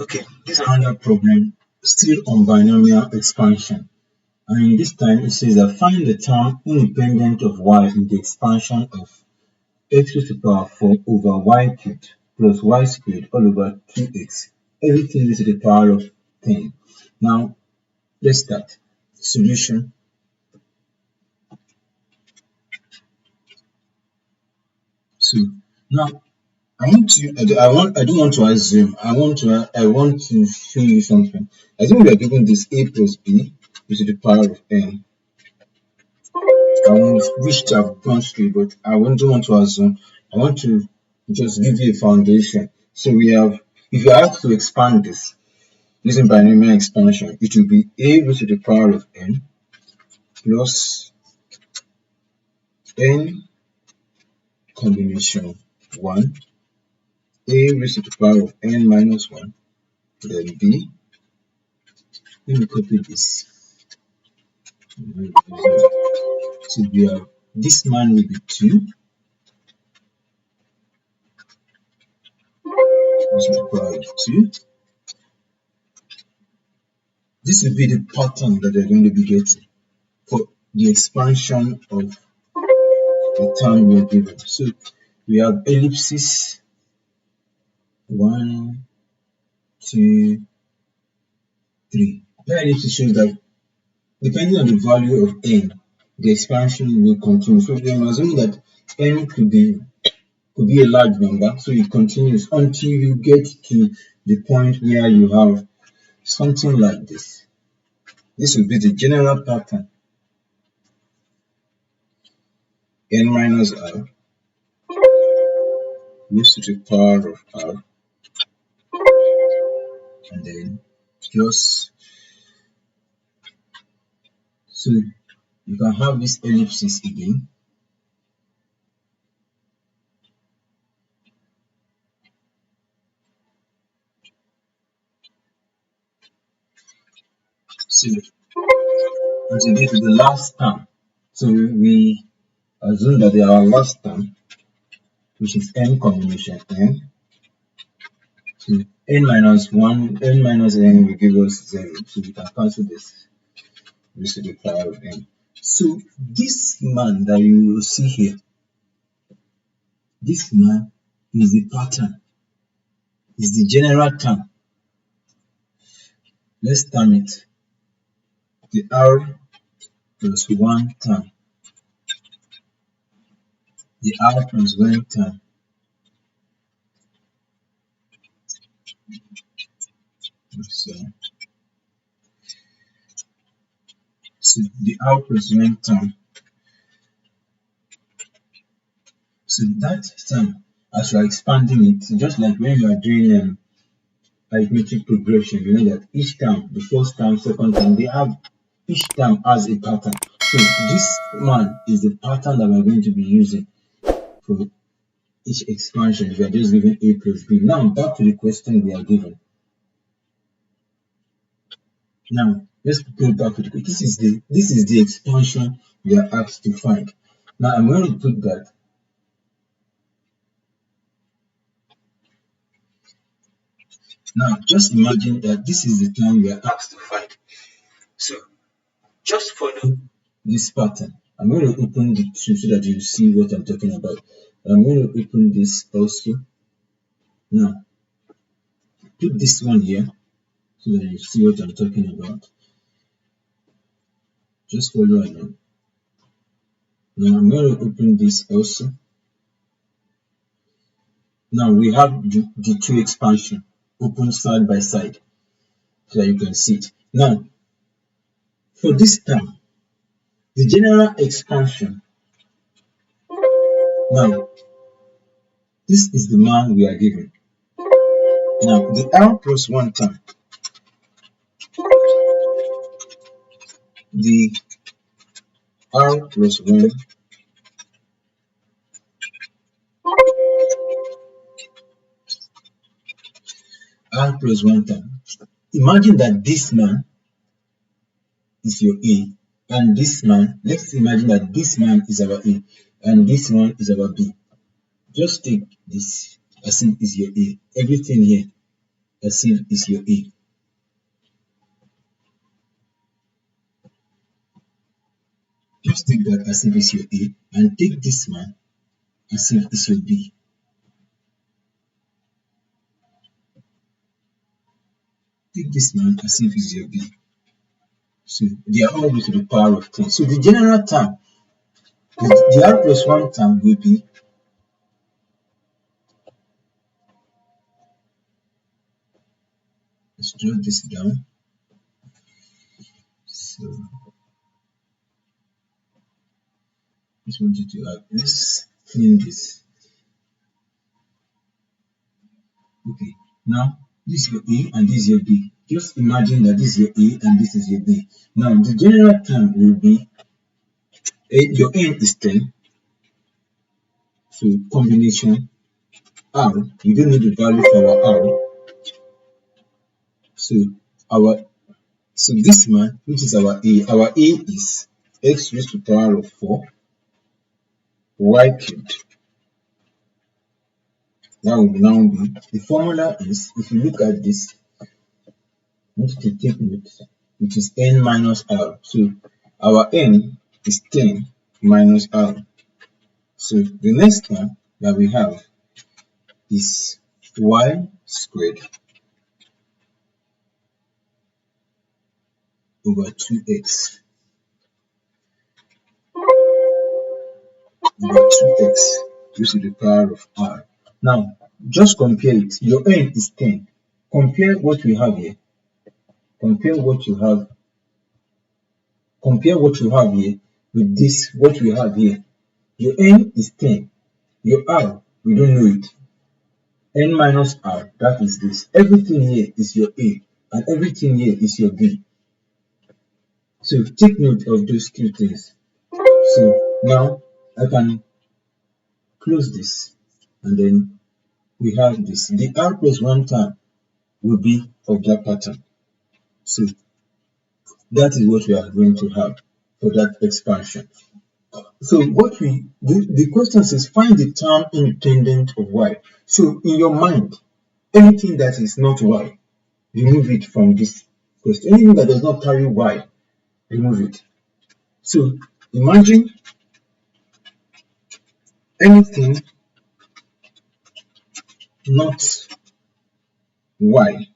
Okay, this is another problem still on binomial expansion. And this time it says that find the term independent of y in the expansion of x raised to the power 4 over y cubed plus y squared all over 2x. Everything raised to the power of 10. Now, let's start. Solution. So, now I don't want to assume. I want to show you something. Assume we are given this a plus b raised to the power of n. I wish to have gone straight, but don't want to assume. I want to just give you a foundation. So we have, if you are asked to expand this using binomial expansion, it will be a raised to the power of n plus n combination 1, a raised to the power of n minus 1, then b. Let me copy this. So we have this man will be 2 raised to the power of 2. This will be the pattern that we're going to be getting for the expansion of the term we are given. So we have ellipsis 1, 2, 3. That ellipsis shows that depending on the value of n, the expansion will continue. So I'm assuming that n could be a large number, so it continues until you get to the point where you have something like this. This will be the general pattern. N minus r raised to the power of r, and then plus. So you can have this ellipsis again. So until you get to the last term. So we assume that our last term, which is n combination n. So n minus 1, n minus n will give us 0. So we can cancel this raised to the power of n. So this man that you will see here, this man is the pattern, is the general term. Let's term it the r plus 1 term, the r plus 1 term. So the r plus 1 term. So that term, as you are expanding it, just like when you are doing arithmetic progression, you know that each term, the first term, second term, each term has a pattern. So this one is the pattern that we're going to be using for each expansion. If we are just given a plus b. Now back to the question we are given. Now let's go back to the question. This is the expansion we are asked to find. Now I'm going to put that. Now just imagine that this is the term we are asked to find. So just follow this pattern. I'm going to open the two so that you see what I'm talking about. I'm going to open this also. Now, put this one here so that you see what I'm talking about. Just follow along. Now, I'm going to open this also. Now, we have the two expansion open side by side so that you can see it. Now, for this term, the general expansion. Now, this is the man we are given. Now, the r plus 1 term, the r plus 1 r plus 1 term. Imagine that this man is your A, and this man, let's imagine that this man is our A, and this one is our B. Just take this as it is your A. Everything here as if it's your A. Just take that as if it's your A and take this man as if it's your B. Take this man as if it's your B. So they are all raised to the power of 10. So the general term, the R plus 1 term will be, let's draw this down. So just want you to have, let's clean this. Okay, now this is your A and this is your B. Just imagine that this is your A and this is your B. Now the general term will be your N is 10. So combination R, we don't need the value for our R. So our so this man, which is our A is x raised to the power of 4 y cubed. That will now be, the formula is, if you look at this, I want you to take note, which is n minus r. So our n is 10 minus r. So the next term that we have is y squared over 2x over 2x raised to the power of r. Now, just compare it. Your n is 10. Compare what we have here. Compare what you have. Compare what you have here with this, what we have here. Your n is 10. Your r, we don't know it. N minus r, that is this. Everything here is your A, and everything here is your B. So take note of those two things. So now I can close this, and then we have this. The r plus 1 term will be of that pattern. So that is what we are going to have for that expansion. So what the question says, find the term independent of y. So in your mind, anything that is not y, remove it from this question. Anything that does not carry y, remove it. So imagine anything not y,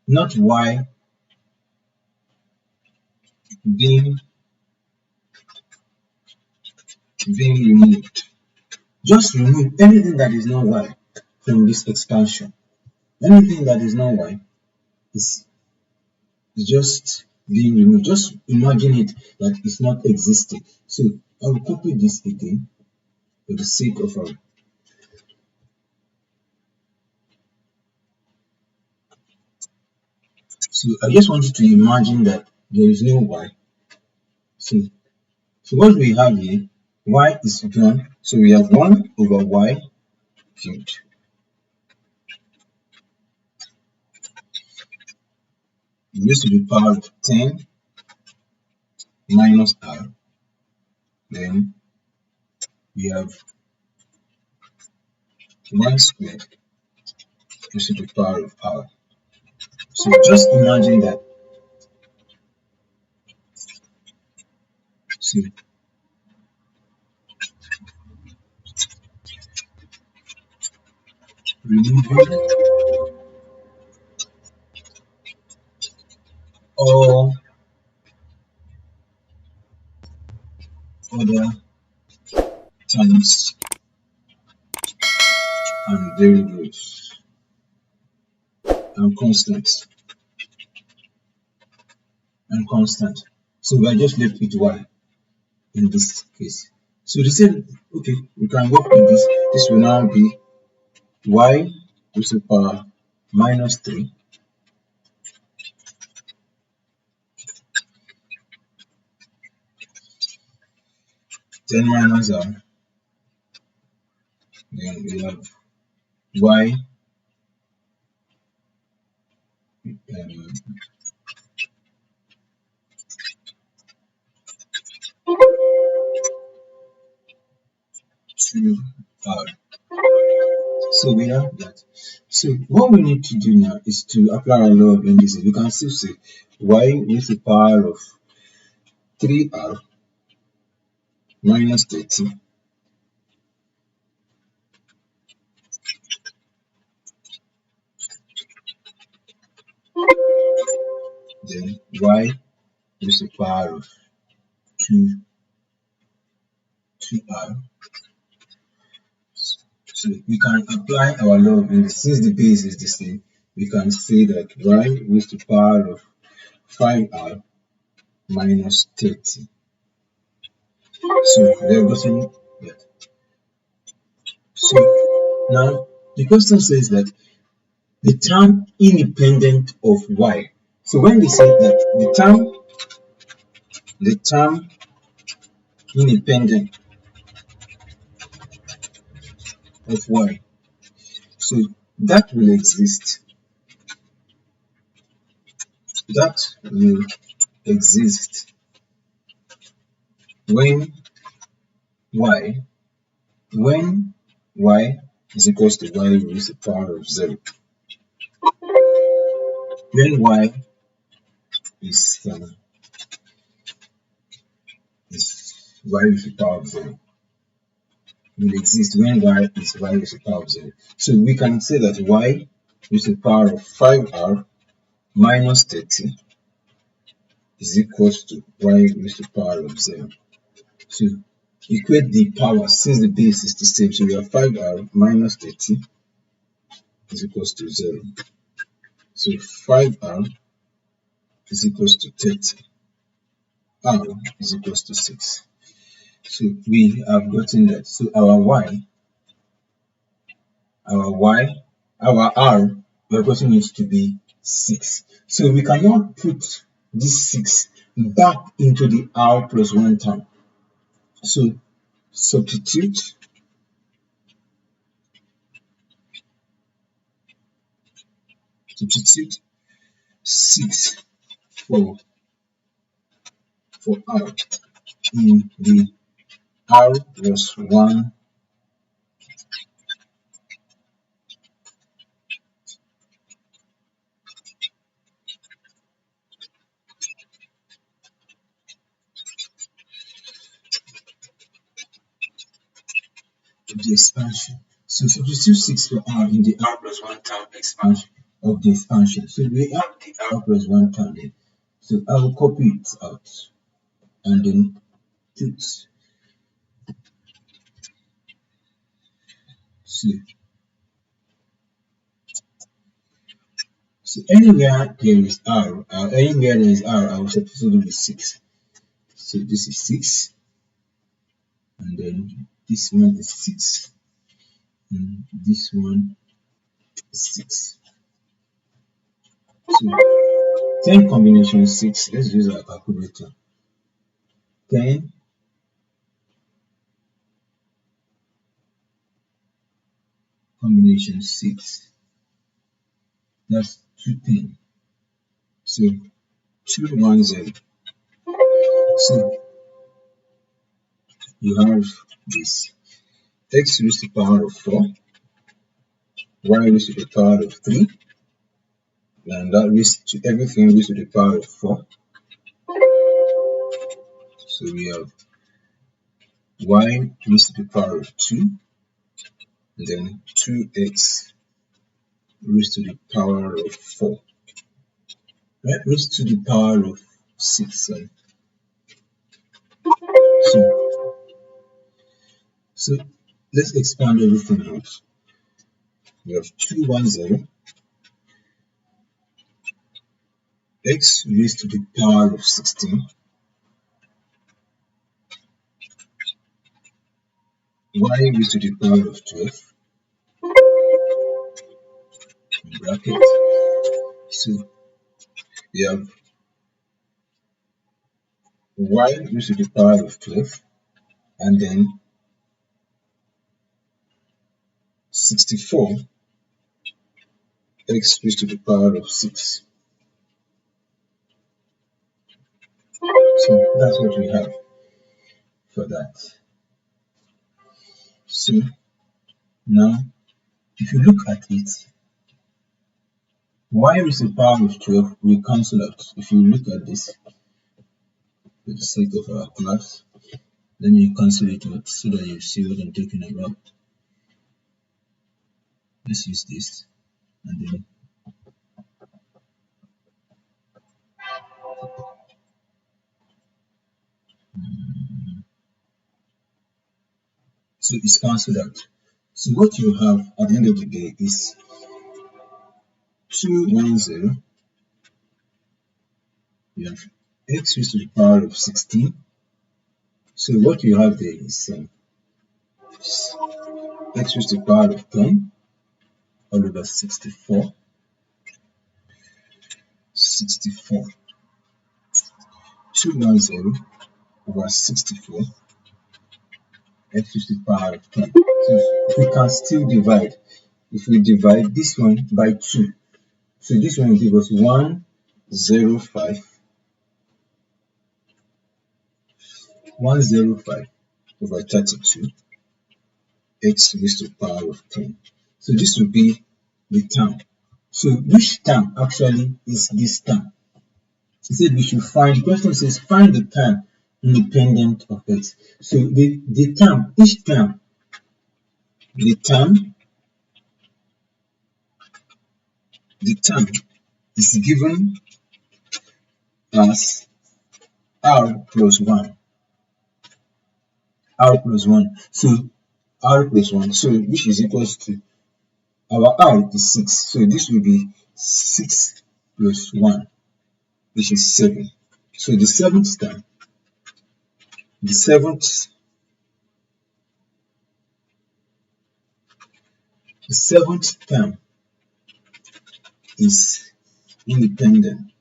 not y being removed. Just remove anything that is not y from this expansion. Anything that is not y is just being removed. Just imagine it that it's not existing. So I will copy this again for the sake of our. So I just want you to imagine that there is no y. So what we have here, y is gone. So we have 1 over y cubed raised to the power of 10 minus r. Then we have y squared raised to the power of r. So just imagine that. So removing all other terms and variables and constants So we are just left with y in this case. So they said, okay, we can work with this. This will now be y to the power minus 3 10 minus r. Then we have y um, 2 r. So we have that. So what we need to do now is to apply our law of indices. We can still say y with the power of 3r minus 30, then y with the power of 2r. So we can apply our law of indices. Since the base is the same, we can say that y with the power of 5r minus 30. So we have gotten that. So now the question says that the term independent of y. So when they say that the term independent of y, so that will exist. That will exist when y when y is equals to y raised to the power of 0. When y is y raised to the power of 0 will exist when y is y raised to the power of 0. So we can say that y raised to the power of 5r minus 30 is equals to y raised to the power of 0. So equate the power since the base is the same. So we have 5r minus 30 is equals to 0. So 5r is equals to 30. R is equals to 6. So we have gotten that. So our R, we are gotten it to be 6. So we cannot put this 6 back into the R plus 1 term. So substitute 6 for R in the R plus 1 of the expansion. So substitute 6 for R in the R plus 1 term expansion of the expansion. So we have the R plus 1 term there. So I will copy it out and then put so, so anywhere there is R, anywhere there is R, I will substitute it with 6. So this is 6, and then this one is 6, and this one is 6. So 10 combination 6, let's use our calculator. 10 combination 6, that's 210. So 210. So you have this x raised to the power of 4, y raised to the power of 3, and that raised to everything raised to the power of 4. So we have y raised to the power of 2, and then 2x raised to the power of 4. Right, raised to the power of 6. Sorry. So let's expand everything out. We have 210 x raised to the power of 16, y raised to the power of 12 in bracket. So we have y raised to the power of 12, and then 64 x raised to the power of 6. So that's what we have for that. So Now, if you look at it, y raised to the power of 12 will cancel out. If you look at this, for the sake of our class, let me cancel it out so that you see what I'm talking about. Let's use this, and then so it's cancelled out. So what you have at the end of the day is 210. You have x raised to the power of 16. So what you have there is x raised to the power of 10 all over 64. 64. 210 over 64 x raised to the power of 10. So we can still divide. If we divide this one by 2, so this one will give us 105 over 32 x raised to the power of 10. So this will be the term. So which term actually is this term? He said we should find, the question says find the term independent of x. So the term, each term, the term is given as r plus 1. R plus 1. So r plus 1, so which is equals to, our r is 6. So this will be 6 plus 1, which is 7. So the seventh term, the seventh term is independent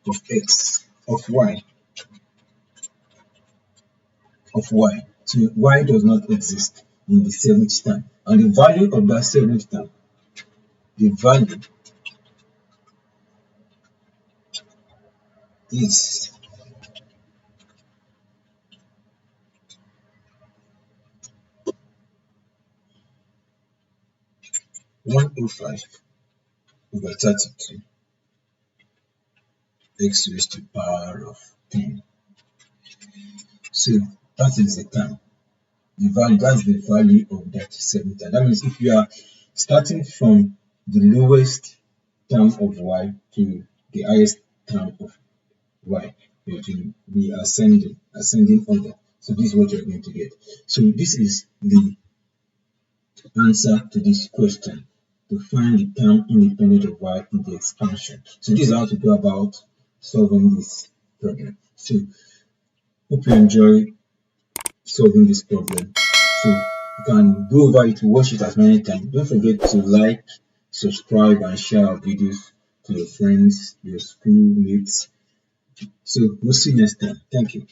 of x, of y. So y does not exist in the seventh term. And the value of that seventh term, the value is 105 over 32 x raised to the power of 10. So that is the term. The value, that's the value of that seventh term. That means if you are starting from the lowest term of y to the highest term of y, you have to be ascending order. So this is what you're going to get. So this is the answer to this question, to find the term independent of y in the expansion. So this is how to go about solving this problem. So hope you enjoy solving this problem. So you can go over it, watch it as many times. Don't forget to like, subscribe, and share our videos to your friends, your schoolmates. So we'll see you next time. Thank you.